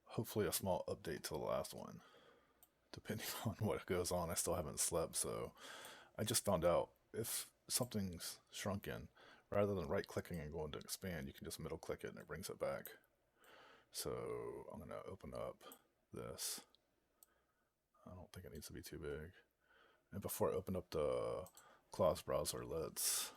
hopefully a small update to the last one. Depending on what goes on, I still haven't slept, so I just found out if something's shrunken, rather than right clicking and going to expand, you can just middle click it and it brings it back. So I'm going to open up this. I don't think it needs to be too big. And before I open up the CLOS browser, let's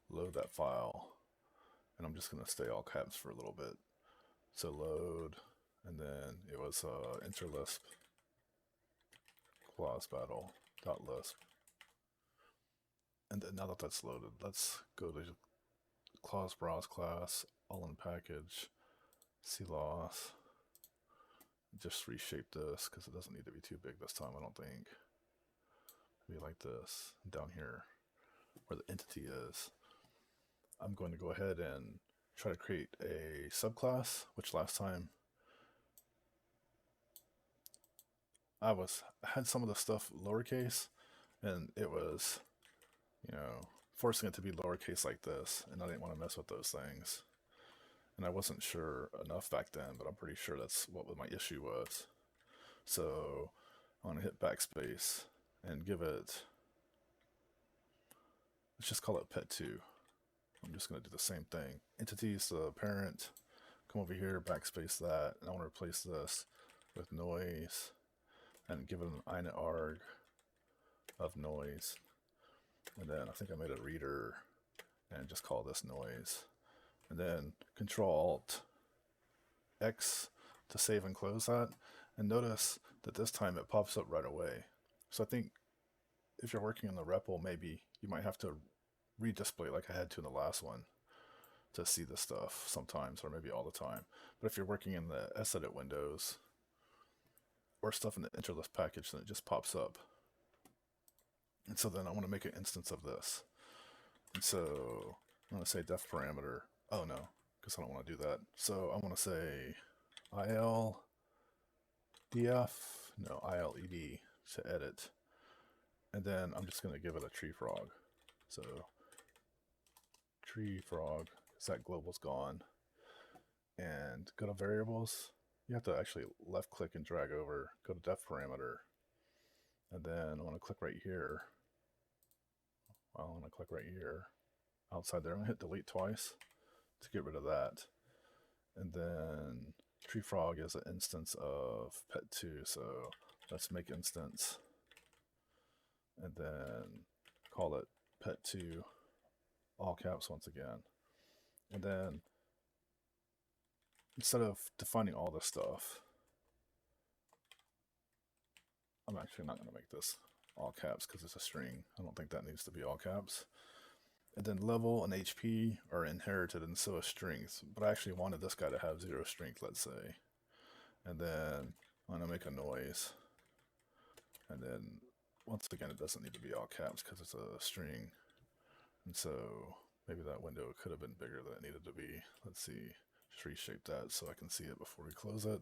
load that file. And I'm just going to stay all caps for a little bit. So load, and then it was Interlisp CLOS battle.lisp. And then now that that's loaded, let's go to CLOS browse class, all in package, CLOS. Just reshape this because it doesn't need to be too big this time, I don't think. Maybe like this, down here where the entity is. I'm going to go ahead and try to create a subclass, which last time I had some of the stuff lowercase, and it was, forcing it to be lowercase like this, and I didn't want to mess with those things. And I wasn't sure enough back then, but I'm pretty sure that's what my issue was. So I'm going to hit backspace and give it, let's just call it pet2. I'm just going to do the same thing. Entities, the parent, come over here, backspace that, and I want to replace this with noise and give it an init.arg of noise. And then I think I made a reader and just call this noise. And then Control-Alt-X to save and close that. And notice that this time it pops up right away. So I think if you're working in the REPL, maybe you might have to redisplay like I had to in the last one to see the stuff sometimes, or maybe all the time. But if you're working in the Sedit windows or stuff in the Interlisp package, then it just pops up. And so then I want to make an instance of this. And so I'm going to say def parameter. Oh no, because I don't want to do that. So I want to say ILDF, no, ILED to edit. And then I'm just going to give it a tree frog. So tree frog, because that global's gone. And go to variables. You have to actually left click and drag over, go to def parameter. And then I want to click right here. Well, I'm going to click right here outside there. I'm going to hit delete twice to get rid of that. And then tree frog is an instance of pet2. So let's make instance and then call it pet2, all caps once again. And then instead of defining all this stuff, I'm actually not going to make this all caps because it's a string. I don't think that needs to be all caps. And then level and HP are inherited, and so is strength. But I actually wanted this guy to have 0 strength, let's say. And then I'm going to make a noise. And then once again, it doesn't need to be all caps because it's a string. And so maybe that window could have been bigger than it needed to be. Let's see, just reshape that so I can see it before we close it.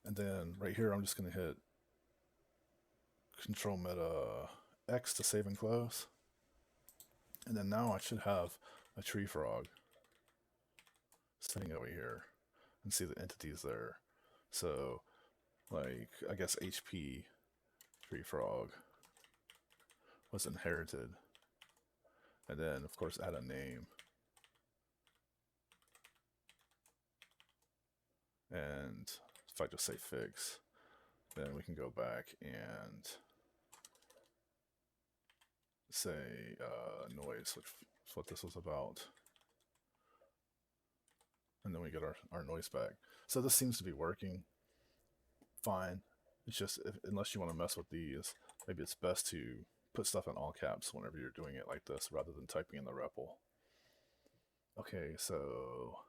And then right here, I'm just going to hit Control-Meta-X to save and close. And then now I should have a tree frog sitting over here and see the entities there. So like, I guess HP tree frog was inherited. And then of course add a name. And if I just say fix, then we can go back and say noise, which is what this was about. And then we get our noise back. So this seems to be working fine. It's just, unless you want to mess with these, maybe it's best to put stuff in all caps whenever you're doing it like this, rather than typing in the REPL. Okay, so,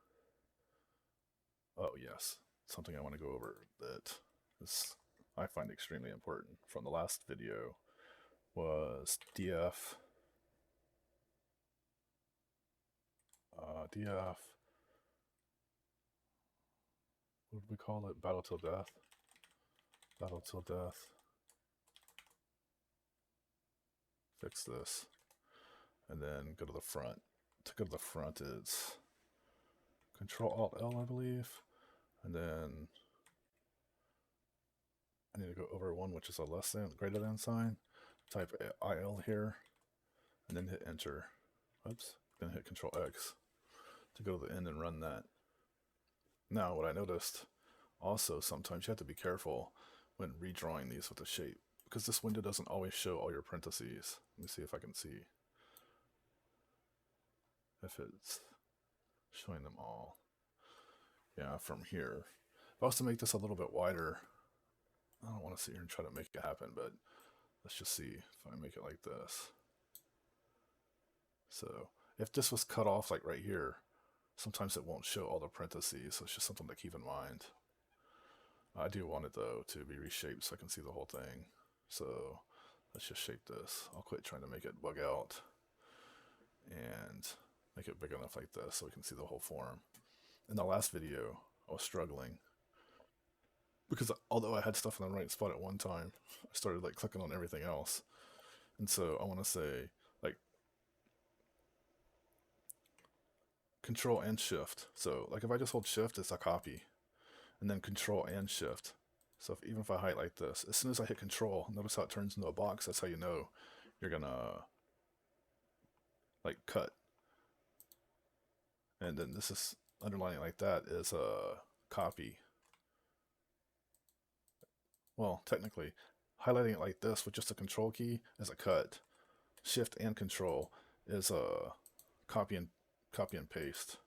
oh yes, something I want to go over that is, I find extremely important from the last video was df what did we call it? Battle till death. Battle till death. Fix this. And then go to the front. To go to the front, it's Control Alt L, I believe, and then I need to go over one, which is a less than, greater than sign. Type IL here, and then hit enter. Oops, then hit Control X to go to the end and run that. Now, what I noticed also, sometimes you have to be careful when redrawing these with the shape, because this window doesn't always show all your parentheses. Let me see if I can see if it's showing them all. Yeah, from here. If I was to make this a little bit wider, I don't want to sit here and try to make it happen, but let's just see if I make it like this. So if this was cut off like right here, sometimes it won't show all the parentheses, so it's just something to keep in mind. I do want it though to be reshaped so I can see the whole thing. So let's just shape this. I'll quit trying to make it bug out and make it big enough like this so we can see the whole form. In the last video, I was struggling because although I had stuff in the right spot at one time, I started like clicking on everything else. And so I want to say like Control and Shift. So like if I just hold Shift, it's a copy, and then Control and Shift. So even if I highlight this, as soon as I hit Control, notice how it turns into a box. That's how you know you're gonna like cut. And then this is underlining like that is a copy. Well, technically, highlighting it like this with just a Control key is a cut. Shift and Control is a copy and paste.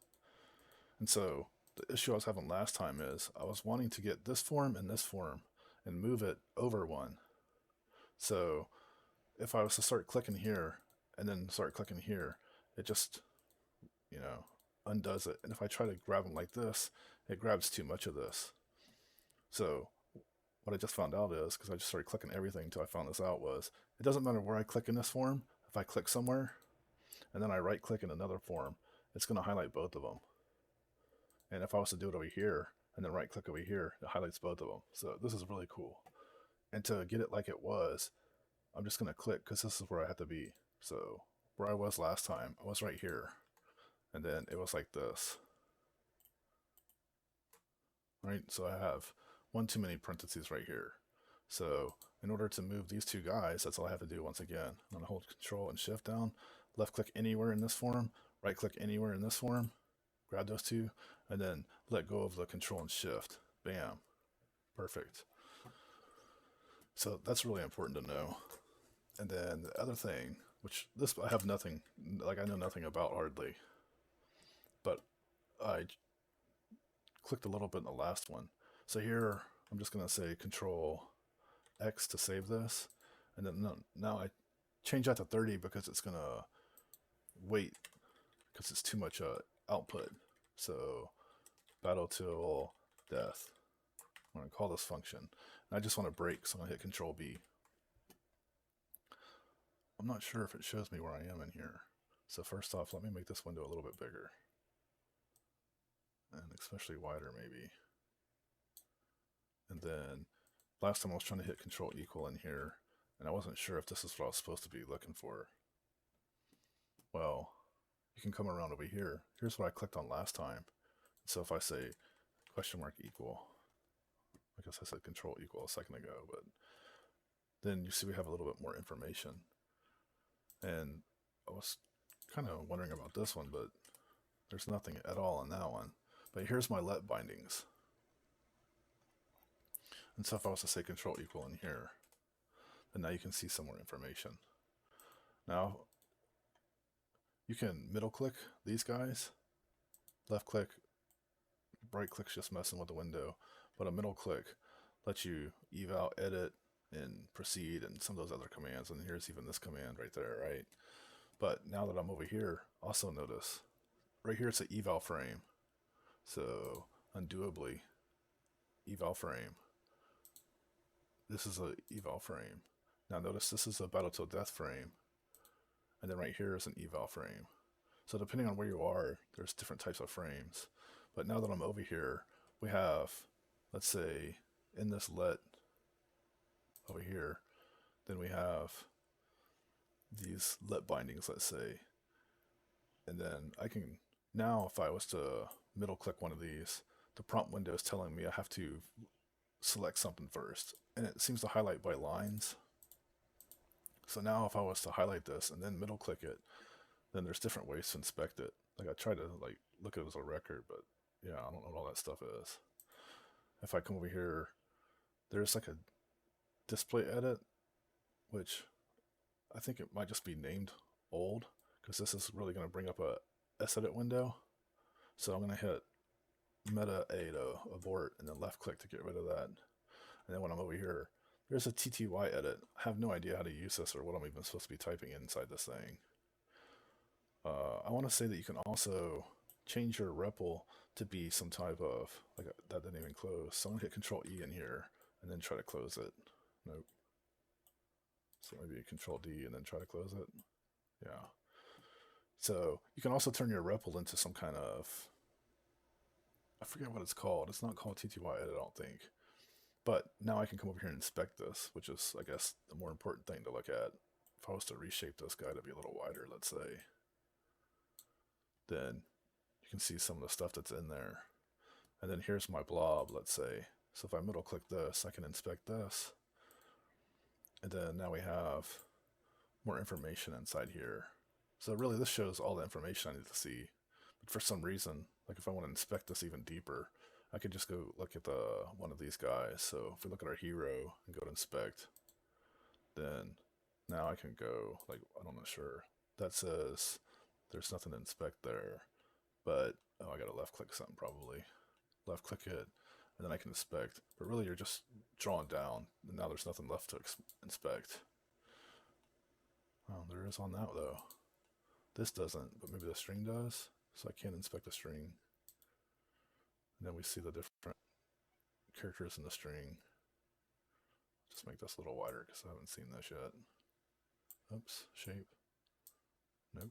And so the issue I was having last time is I was wanting to get this form and this form and move it over one. So if I was to start clicking here and then start clicking here, it just, you know, undoes it. And if I try to grab them like this, it grabs too much of this. So what I just found out is, because I just started clicking everything until I found this out, was it doesn't matter where I click in this form. If I click somewhere and then I right click in another form, it's going to highlight both of them. And if I was to do it over here and then right click over here, it highlights both of them. So this is really cool. And to get it like it was, I'm just going to click because this is where I have to be. So where I was last time, I was right here. And then it was like this. Right? So I have one too many parentheses right here. So in order to move these two guys, that's all I have to do once again. I'm going to hold Control and Shift down, left click anywhere in this form, right click anywhere in this form, grab those two, and then let go of the Control and Shift. Bam. Perfect. So that's really important to know. And then the other thing, which this I have nothing, like I know nothing about hardly, but I clicked a little bit in the last one. So here I'm just going to say Control X to save this, and then now I change that to 30 because it's going to wait because it's too much output. So battle till death. I'm going to call this function. And I just want to break, so I'm going to hit Control B. I'm not sure if it shows me where I am in here. So first off, let me make this window a little bit bigger. And especially wider maybe. And then last time I was trying to hit Control equal in here, and I wasn't sure if this is what I was supposed to be looking for. Well, you can come around over here. Here's what I clicked on last time. So if I say question mark equal, I guess I said Control equal a second ago, but then you see we have a little bit more information. And I was kind of wondering about this one, but there's nothing at all in that one. But here's my let bindings. And so if I was to say Control equal in here, then now you can see some more information. Now, you can middle click these guys, left click, right click's just messing with the window, but a middle click lets you eval, edit, and proceed, and some of those other commands. And here's even this command right there, right? But now that I'm over here, also notice, right here it's an eval frame. So undoably, eval frame. This is a eval frame. Now notice this is a battle till death frame. And then right here is an eval frame. So depending on where you are, there's different types of frames. But now that I'm over here, we have, let's say, in this let over here, then we have these let bindings, let's say. And then I can, now if I was to middle click one of these, the prompt window is telling me I have to select something first, and it seems to highlight by lines. So now if I was to highlight this and then middle click it, then there's different ways to inspect it. Like I tried to like look at it as a record, but yeah, I don't know what all that stuff is. If I come over here, there's like a display edit, which I think it might just be named old, because this is really going to bring up a Sedit window. So I'm going to hit Meta A to abort, and then left click to get rid of that. And then when I'm over here, there's a TTY edit. I have no idea how to use this or what I'm even supposed to be typing inside this thing. I want to say that you can also change your REPL to be some type of, like that didn't even close. So I'm going to hit Control E in here and then try to close it. Nope. So maybe Control D and then try to close it. Yeah. So you can also turn your REPL into some kind of, I forget what it's called. It's not called TTY edit, I don't think. But now I can come over here and inspect this, which is, I guess, the more important thing to look at. If I was to reshape this guy to be a little wider, let's say, then you can see some of the stuff that's in there. And then here's my blob, let's say. So if I middle click this, I can inspect this. And then now we have more information inside here. So really this shows all the information I need to see. But for some reason, like if I want to inspect this even deeper, I could just go look at one of these guys. So if we look at our hero and go to inspect, then now I can go, like, I'm not sure. That says there's nothing to inspect there. But, oh, I got to left click something probably. Left click it, and then I can inspect. But really you're just drawing down, and now there's nothing left to inspect. Oh, there is on that though. This doesn't, but maybe the string does. So I can't inspect the string. And then we see the different characters in the string. Just make this a little wider because I haven't seen this yet. Oops, shape. Nope.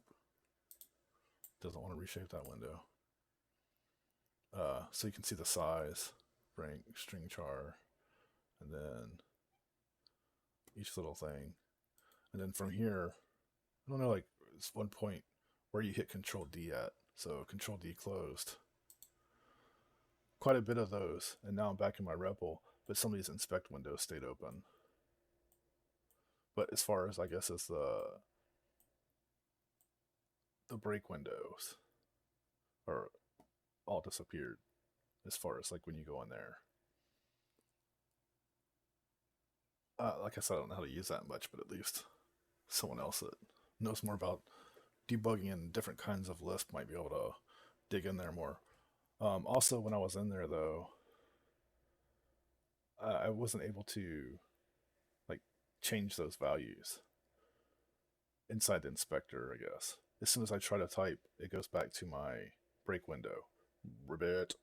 Doesn't want to reshape that window. So you can see the size, rank, string char, and then each little thing. And then from here, I don't know, like it's one point where you hit Control D at. So Control D closed. Quite a bit of those, and now I'm back in my REPL, but some of these inspect windows stayed open. But as far as, I guess, as the break windows are all disappeared, as far as like when you go in there. Like I said, I don't know how to use that much, but at least someone else that knows more about debugging and different kinds of Lisp might be able to dig in there more. Also, when I was in there, though, I wasn't able to like change those values inside the inspector, I guess. As soon as I try to type, it goes back to my break window. Ribbit.